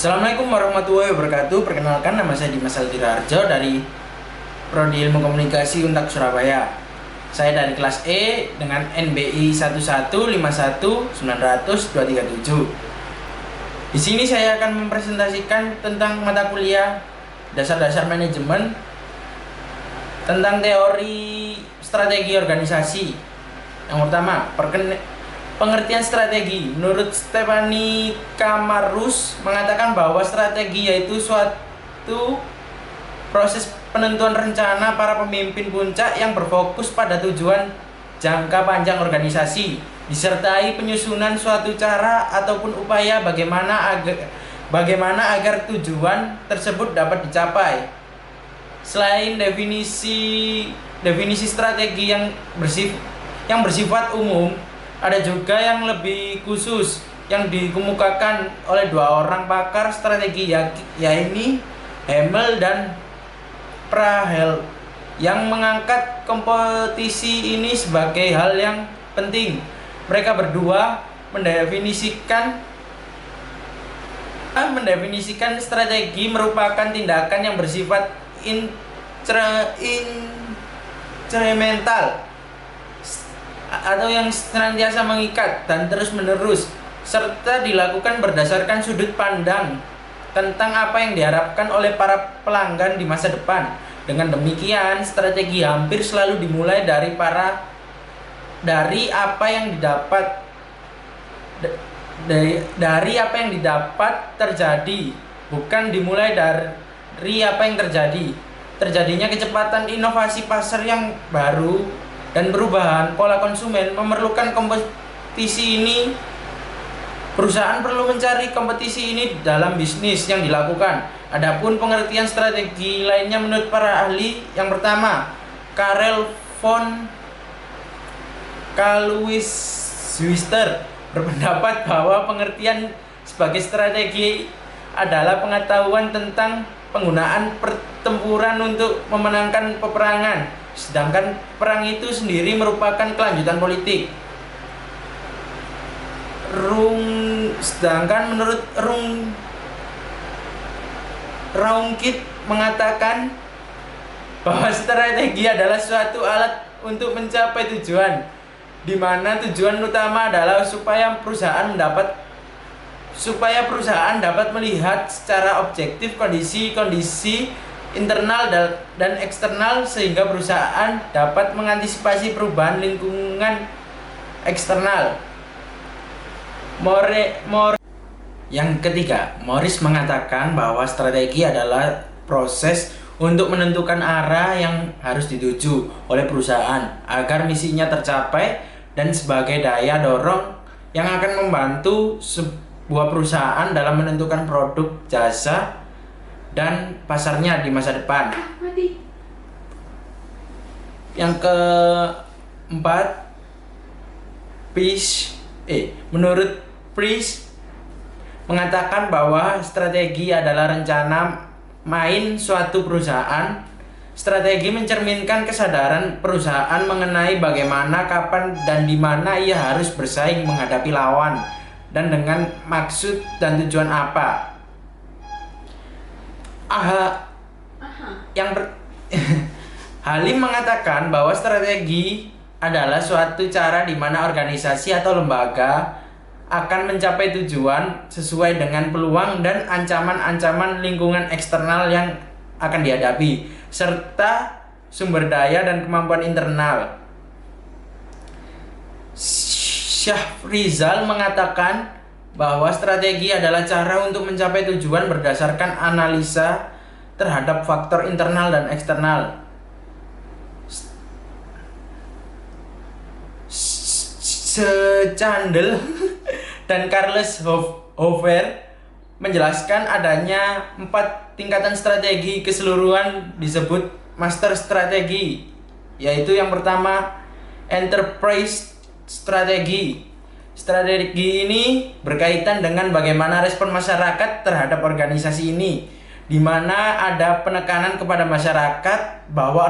Assalamualaikum warahmatullahi wabarakatuh. Perkenalkan, nama saya Dimas Aldirarjo dari Prodi Ilmu Komunikasi Untak Surabaya. Saya dari kelas E dengan NBI 1151900-237. Di sini saya akan mempresentasikan tentang mata kuliah dasar-dasar manajemen tentang teori strategi organisasi. Yang pertama, pengertian strategi. Menurut Stephanie Kamarus mengatakan bahwa strategi yaitu suatu proses penentuan rencana para pemimpin puncak yang berfokus pada tujuan jangka panjang organisasi, disertai penyusunan suatu cara ataupun upaya bagaimana agar tujuan tersebut dapat dicapai. Selain definisi strategi yang bersifat umum, ada juga yang lebih khusus yang dikemukakan oleh dua orang pakar strategi, yaitu Hamel dan Prahel, yang mengangkat kompetisi ini sebagai hal yang penting. Mereka berdua mendefinisikan strategi merupakan tindakan yang bersifat instrumental atau yang senantiasa mengikat dan terus-menerus, serta dilakukan berdasarkan sudut pandang tentang apa yang diharapkan oleh para pelanggan di masa depan. Dengan demikian, strategi hampir selalu dimulai dari apa yang didapat terjadi, bukan dimulai dari apa yang terjadi. Terjadinya kecepatan inovasi pasar yang baru dan perubahan pola konsumen memerlukan kompetisi ini. Perusahaan perlu mencari kompetisi ini dalam bisnis yang dilakukan. Adapun pengertian strategi lainnya menurut para ahli, yang pertama, Karel von Kalwis-Zwister berpendapat bahwa pengertian sebagai strategi adalah pengetahuan tentang penggunaan pertempuran untuk memenangkan peperangan, sedangkan perang itu sendiri merupakan kelanjutan politik. Sedangkan menurut Raungkit mengatakan bahwa strategi adalah suatu alat untuk mencapai tujuan, di mana tujuan utama adalah supaya perusahaan dapat melihat secara objektif kondisi internal dan eksternal, sehingga perusahaan dapat mengantisipasi perubahan lingkungan eksternal. Yang ketiga, Morris mengatakan bahwa strategi adalah proses untuk menentukan arah yang harus dituju oleh perusahaan agar misinya tercapai, dan sebagai daya dorong yang akan membantu sebuah perusahaan dalam menentukan produk, jasa, dan pasarnya di masa depan. Yang keempat, menurut Price mengatakan bahwa strategi adalah rencana main suatu perusahaan. Strategi mencerminkan kesadaran perusahaan mengenai bagaimana, kapan, dan di mana ia harus bersaing menghadapi lawan, dan dengan maksud dan tujuan apa. Halim mengatakan bahwa strategi adalah suatu cara di mana organisasi atau lembaga akan mencapai tujuan sesuai dengan peluang dan ancaman-ancaman lingkungan eksternal yang akan dihadapi, serta sumber daya dan kemampuan internal. Syahrizal mengatakan bahwa strategi adalah cara untuk mencapai tujuan berdasarkan analisa terhadap faktor internal dan eksternal. Secandel dan Carles Hofer menjelaskan adanya 4 tingkatan strategi keseluruhan disebut master strategi, yaitu yang pertama, enterprise strategi. Strategi ini berkaitan dengan bagaimana respon masyarakat terhadap organisasi ini, di mana ada penekanan kepada masyarakat bahwa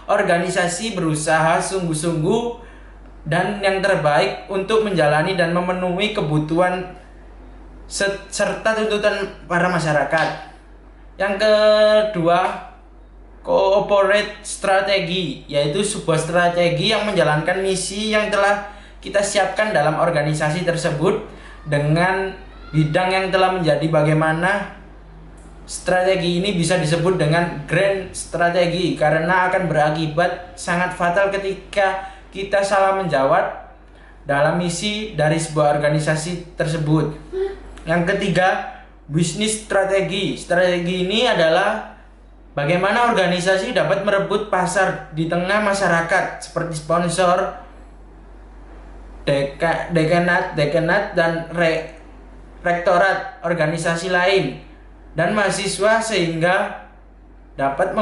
organisasi berusaha sungguh-sungguh dan yang terbaik untuk menjalani dan memenuhi kebutuhan serta tuntutan para masyarakat. Yang kedua, corporate strategi, yaitu sebuah strategi yang menjalankan misi yang telah kita siapkan dalam organisasi tersebut dengan bidang yang telah menjadi bagaimana. Strategi ini bisa disebut dengan grand strategi karena akan berakibat sangat fatal ketika kita salah menjawab dalam misi dari sebuah organisasi tersebut. Yang ketiga, bisnis strategi. Strategi ini adalah bagaimana organisasi dapat merebut pasar di tengah masyarakat seperti sponsor, dekanat dan rektorat organisasi lain dan mahasiswa sehingga dapat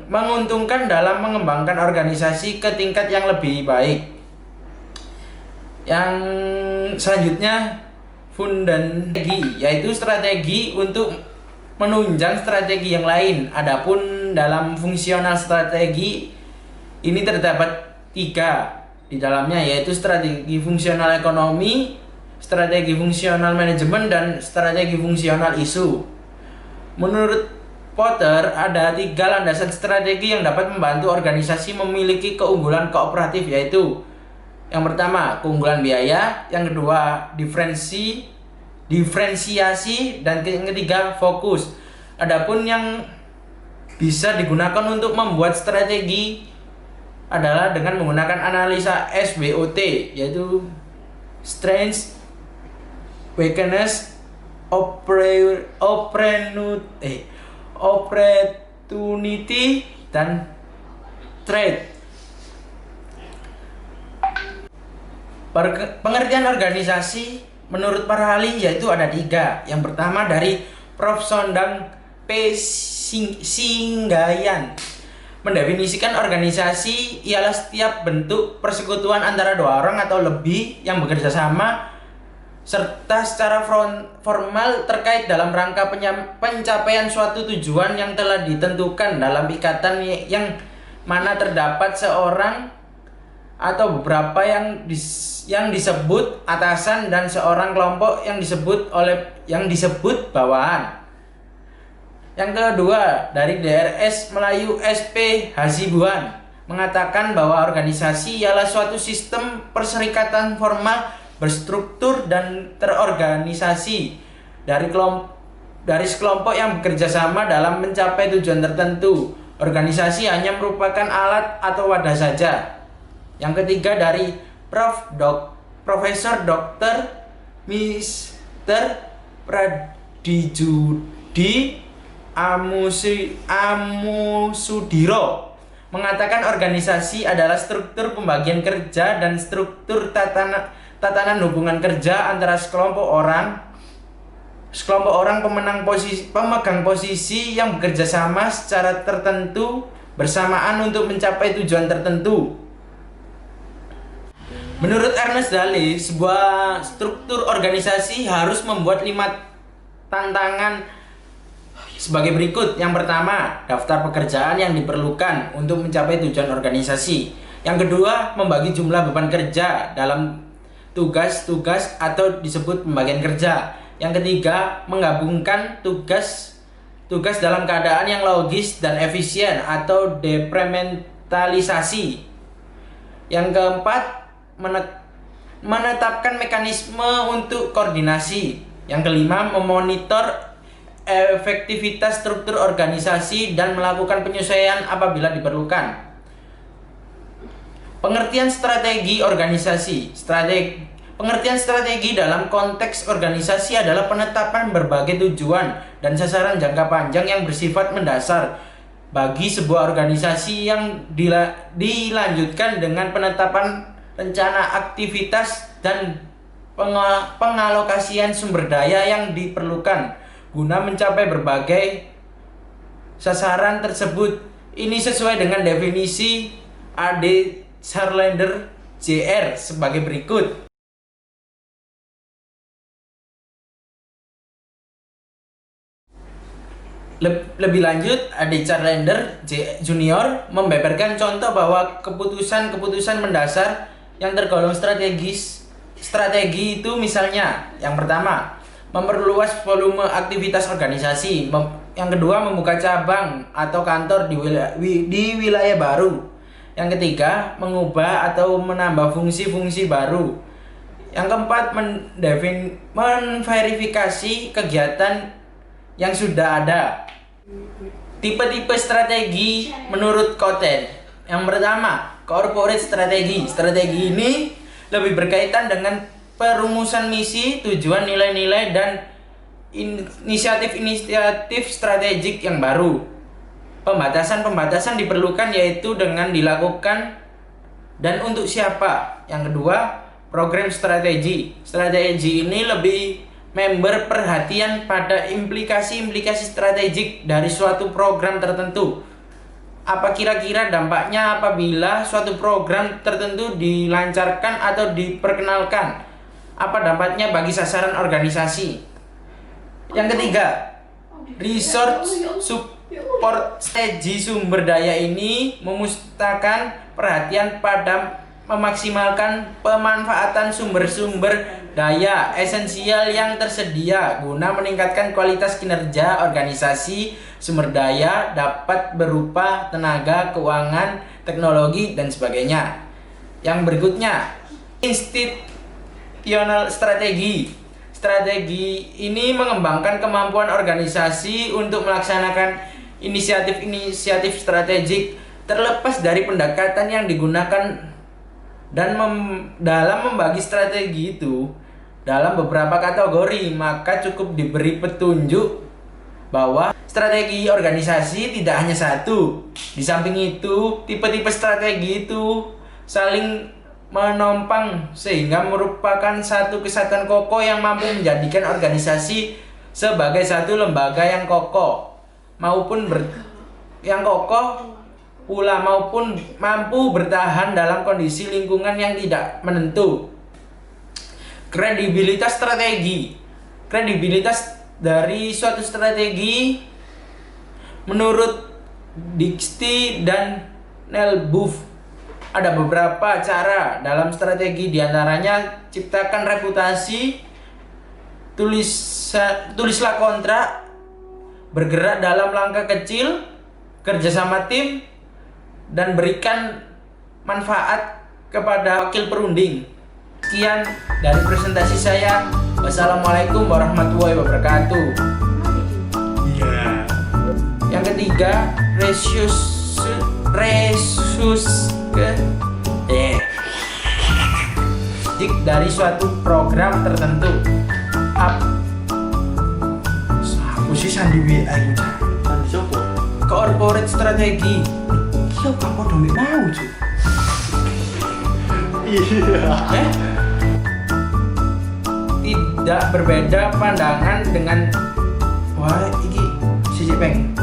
menguntungkan dalam mengembangkan organisasi ke tingkat yang lebih baik. Yang selanjutnya, fundamental, yaitu strategi untuk menunjang strategi yang lain. Adapun dalam fungsional strategi ini terdapat 3 di dalamnya, yaitu strategi fungsional ekonomi, strategi fungsional manajemen, dan strategi fungsional isu. Menurut Potter, ada 3 landasan strategi yang dapat membantu organisasi memiliki keunggulan kooperatif, yaitu yang pertama, keunggulan biaya, yang kedua, diferensiasi, dan yang ketiga, fokus. Adapun yang bisa digunakan untuk membuat strategi adalah dengan menggunakan analisa SWOT, yaitu Strengths, Weakness, Opportunity, dan Threat. Pengertian organisasi menurut para ahli yaitu ada 3. Yang pertama dari Prof. Sondang P. Singgayan mendefinisikan organisasi ialah setiap bentuk persekutuan antara 2 orang atau lebih yang bekerja sama serta secara formal terkait dalam rangka pencapaian suatu tujuan yang telah ditentukan dalam ikatan yang mana terdapat seorang atau beberapa yang disebut atasan dan seorang kelompok yang disebut bawahan. Yang kedua dari DRS Melayu SP Hasibuan mengatakan bahwa organisasi ialah suatu sistem perserikatan formal berstruktur dan terorganisasi dari sekelompok yang bekerja sama dalam mencapai tujuan tertentu. Organisasi hanya merupakan alat atau wadah saja. Yang ketiga dari Profesor Dr. Mr. Pradijudi Amusudiro mengatakan organisasi adalah struktur pembagian kerja dan struktur tatanan hubungan kerja antara sekelompok orang pemegang posisi yang bekerja sama secara tertentu bersamaan untuk mencapai tujuan tertentu. Menurut Ernest Daly, sebuah struktur organisasi harus membuat 5 tantangan sebagai berikut. Yang pertama, daftar pekerjaan yang diperlukan untuk mencapai tujuan organisasi. Yang kedua, membagi jumlah beban kerja dalam tugas-tugas atau disebut pembagian kerja. Yang ketiga, menggabungkan tugas dalam keadaan yang logis dan efisien atau departementalisasi. Yang keempat, menetapkan mekanisme untuk koordinasi. Yang kelima, memonitor efektivitas struktur organisasi dan melakukan penyesuaian apabila diperlukan. Pengertian strategi organisasi. Pengertian strategi dalam konteks organisasi adalah penetapan berbagai tujuan dan sasaran jangka panjang yang bersifat mendasar bagi sebuah organisasi yang dilanjutkan dengan penetapan rencana aktivitas dan pengalokasian sumber daya yang diperlukan guna mencapai berbagai sasaran tersebut. Ini sesuai dengan definisi A.D. Sharlander Jr. sebagai berikut. Lebih lanjut, A.D. Sharlander Jr. membeberkan contoh bahwa keputusan-keputusan mendasar yang tergolong strategi itu misalnya, yang pertama, memperluas volume aktivitas organisasi. Yang kedua, membuka cabang atau kantor di wilayah baru. Yang ketiga, mengubah atau menambah fungsi-fungsi baru. Yang keempat, memverifikasi kegiatan yang sudah ada. Tipe-tipe strategi menurut Koten. Yang pertama, corporate strategi. Strategi ini lebih berkaitan dengan perumusan misi, tujuan, nilai-nilai, dan inisiatif-inisiatif strategik yang baru. Pembatasan-pembatasan diperlukan, yaitu dengan dilakukan dan untuk siapa. Yang kedua, program strategi. Strategi ini lebih perhatian pada implikasi-implikasi strategik dari suatu program tertentu. Apa kira-kira dampaknya apabila suatu program tertentu dilancarkan atau diperkenalkan? Apa dampaknya bagi sasaran organisasi? Yang ketiga, resource support strategi. Sumber daya ini memusatkan perhatian pada memaksimalkan pemanfaatan sumber-sumber daya esensial yang tersedia guna meningkatkan kualitas kinerja organisasi. Sumber daya dapat berupa tenaga, keuangan, teknologi, dan sebagainya. Yang berikutnya, institutional strategi. Strategi ini mengembangkan kemampuan organisasi untuk melaksanakan inisiatif-inisiatif strategik terlepas dari pendekatan yang digunakan. Dan dalam membagi strategi itu dalam beberapa kategori, maka cukup diberi petunjuk bahwa strategi organisasi tidak hanya satu. Di samping itu, tipe-tipe strategi itu saling menopang sehingga merupakan satu kesatuan kokoh yang mampu menjadikan organisasi sebagai satu lembaga yang kokoh maupun mampu bertahan dalam kondisi lingkungan yang tidak menentu. Kredibilitas strategi. Kredibilitas dari suatu strategi menurut Dixty dan Nelbuff ada beberapa cara dalam strategi, diantaranya ciptakan reputasi, tulislah kontrak, bergerak dalam langkah kecil, kerjasama tim, dan berikan manfaat kepada wakil perunding. Sekian dari presentasi saya. Wassalamualaikum warahmatullahi wabarakatuh. Yang ketiga, dari suatu program tertentu. Aku sih sandi WA itu. Sandi siapa? Corporate strategi. Siapa kok dong mau cuy? Iya. Tidak berbeda pandangan dengan iki sisi peng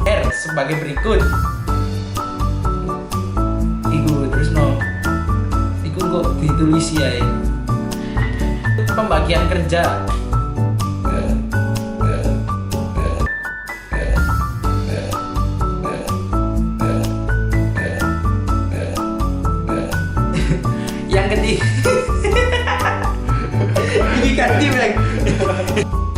R sebagai berikut. Terus iku kok ditulis ya. Pembagian kerja.